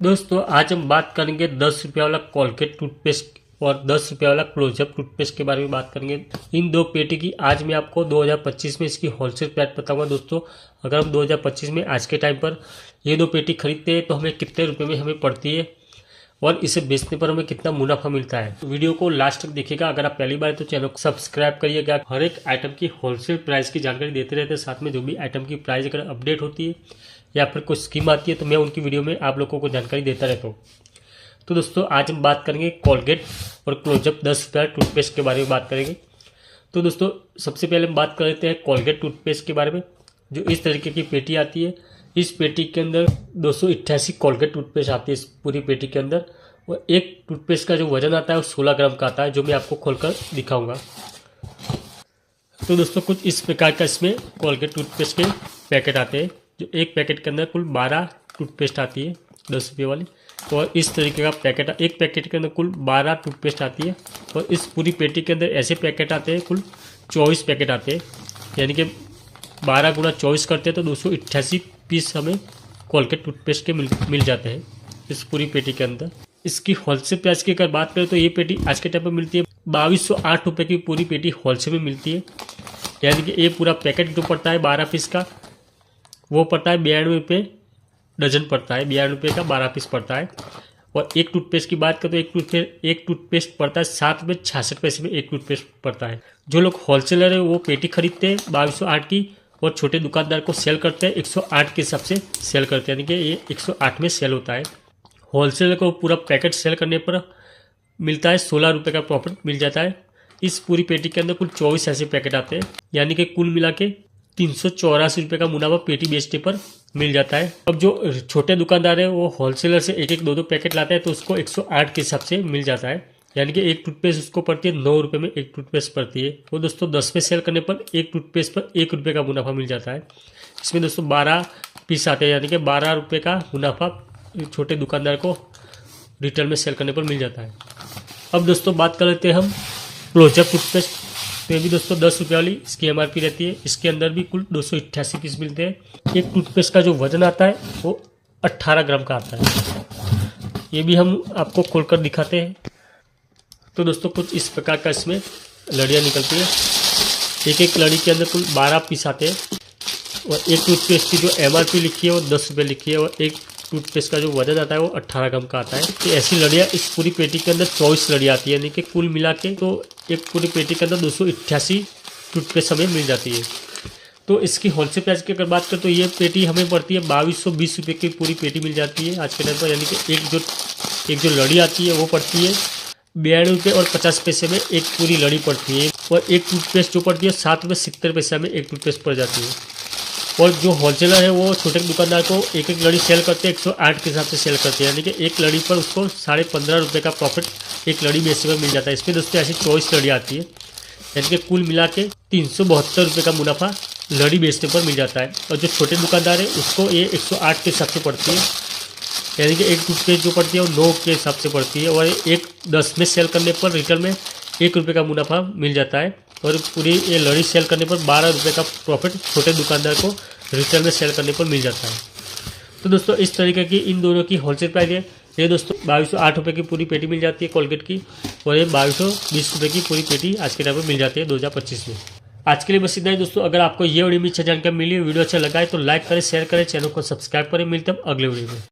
दोस्तों आज हम बात करेंगे 10 रुपये वाला कोलगेट टूथपेस्ट और 10 रुपये वाला क्लोजअप टूथपेस्ट के बारे में बात करेंगे। इन दो पेटी की आज मैं आपको 2025 में इसकी होलसेल प्राइस बताऊंगा। दोस्तों अगर हम 2025 में आज के टाइम पर ये दो पेटी खरीदते हैं तो हमें कितने रुपए में हमें पड़ती है और इसे बेचने पर हमें कितना मुनाफा मिलता है। वीडियो को लास्ट तक देखिएगा। अगर आप पहली बार तो चैनल को सब्सक्राइब करिएगा। हर एक आइटम की होलसेल प्राइस की जानकारी देते रहते हैं। साथ में जो भी आइटम की प्राइस अगर अपडेट होती है या फिर कोई स्कीम आती है तो मैं उनकी वीडियो में आप लोगों को जानकारी देता रहता हूँ। तो दोस्तों आज हम बात करेंगे कोलगेट और क्लोजअप 10 रुपये टूथपेस्ट के बारे में बात करेंगे। तो दोस्तों सबसे पहले हम बात कर लेते हैं कोलगेट टूथपेस्ट के बारे में। जो इस तरीके की पेटी आती है, इस पेटी के अंदर 288 कोलगेट टूथपेस्ट आती है इस पूरी पेटी के अंदर। और एक टूथपेस्ट का जो वजन आता है वो 16 ग्राम का आता है, जो मैं आपको खोलकर दिखाऊंगा। तो दोस्तों कुछ इस प्रकार का इसमें कोलगेट टूथपेस्ट के पैकेट आते हैं। जो एक पैकेट के अंदर कुल 12 टूथपेस्ट आती है 10 रुपये वाली। और इस तरीके का पैकेट, एक पैकेट के अंदर कुल 12 टूथपेस्ट आती है। और इस पूरी पेटी के अंदर ऐसे पैकेट आते हैं, कुल 24 पैकेट आते हैं। यानी कि 12 गुणा 24 करते हैं तो 288 पीस हमें कोलगेट टूथपेस्ट के मिल जाते हैं इस पूरी पेटी के अंदर। इसकी होलसेल प्राइस की अगर बात करें तो ये पेटी आज के टाइम पर मिलती है 2208 रुपये की पूरी पेटी होलसेल में मिलती है। यानी कि ये पूरा पैकेट जो पड़ता है 12 पीस का वो पड़ता है 92 रुपये डजन पड़ता है। 92 रुपये का 12 पीस पड़ता है। और एक टूथपेस्ट की बात करें तो एक टूथपेस्ट पड़ता है 7 रुपये 66 पैसे में एक टूथपेस्ट पड़ता है। जो लोग होलसेलर है वो पेटी खरीदते हैं 2208 की और छोटे दुकानदार को सेल करते हैं 108 के हिसाब से सेल करते हैं। यानी कि ये 108 में सेल होता है। होलसेलर को पूरा पैकेट सेल करने पर मिलता है 16 रुपये का प्रॉफिट मिल जाता है। इस पूरी पेटी के अंदर कुल 24 ऐसे पैकेट आते हैं। यानी कि कुल मिला के 384 रुपये का मुनाफा पेटी बेचने पर मिल जाता है। अब जो छोटे दुकानदार है वो होलसेलर से एक एक दो पैकेट लाते हैं तो उसको 108 के हिसाब से मिल जाता है। यानी कि एक टूथपेस्ट उसको पड़ती है 9 रुपये में एक टूथपेस्ट पड़ती है। तो दोस्तों 10 में सेल करने पर एक टूथपेस्ट पर 1 रुपये का मुनाफा मिल जाता है। इसमें दोस्तों 12 पीस आते हैं, यानी कि 12 रुपये का मुनाफा छोटे दुकानदार को रिटेल में सेल करने पर मिल जाता है। अब दोस्तों बात कर लेते हैं हम क्लोजअप टूथपेस्ट। तो ये भी दोस्तों 10 रुपये वाली इसकी MRP रहती है। इसके अंदर भी कुल 288 पीस मिलते हैं। एक टूथपेस्ट का जो वजन आता है वो 18 ग्राम का आता है। ये भी हम आपको खोलकर दिखाते हैं। तो दोस्तों कुछ इस प्रकार का इसमें लड़ियाँ निकलती है। एक एक लड़ी के अंदर कुल 12 पीस आते हैं। और एक टूथपेस्ट की जो MRP लिखी है वो 10 रुपये लिखी है। और एक टूथपेस्ट का जो वजन आता है वो 18 ग्राम का आता है। तो ऐसी लड़ियाँ इस पूरी पेटी के अंदर 24 लड़ियाँ आती है। यानी कि कुल मिला के तो एक पूरी पेटी के अंदर 288 टूथपेस्ट हमें मिल जाती है। तो इसकी होलसेल प्राइस की अगर बात करें तो ये पेटी हमें पड़ती है 2220 रुपये की पूरी पेटी मिल जाती है आज के टाइम पर। यानी कि एक जो लड़ी आती है वो पड़ती है 92 रुपये और 50 पैसे में एक पूरी लड़ी पड़ती है। और एक टूथपेस्ट जो पड़ती है 7 रुपये 70 पैसे में एक टूथपेस्ट पड़ जाती है। और जो होलसेलर है वो छोटे दुकानदार को एक एक लड़ी सेल करते हैं 108 के हिसाब से सेल करते हैं। यानी कि एक लड़ी पर उसको 15.5 रुपये का प्रॉफिट एक लड़ी बेचने में मिल जाता है। इसमें दोस्तों ऐसी 24 लड़ी आती है। यानी कि कुल मिला के 372 रुपये का मुनाफा लड़ी बेचने पर मिल जाता है। और जो छोटे दुकानदार है उसको ये 108 के हिसाब से पड़ती है। यानी कि एक टूथपेस्ट जो पड़ती है वो 9 के हिसाब से पड़ती है। और एक 10 में सेल करने पर रिटेल में 1 रुपये का मुनाफा मिल जाता है। और पूरी ये लड़ी सेल करने पर 12 रुपये का प्रॉफिट छोटे दुकानदार को रिटेल में सेल करने पर मिल जाता है। तो दोस्तों इस तरीके की इन दोनों की होलसेल प्राइस है। ये दोस्तों 2208 रुपये की पूरी पेटी मिल जाती है कोलगेट की। और ये 2220 रुपये की पूरी पेटी आज के टाइम में मिल जाती है 2025 में। आज के लिए बस इतना ही दोस्तों। अगर आपको ये वीडियो में अच्छा जानकारी मिली, वीडियो अच्छा लगा है तो लाइक करें, शेयर करें, चैनल को सब्सक्राइब करें। मिलते हैं अगले वीडियो में।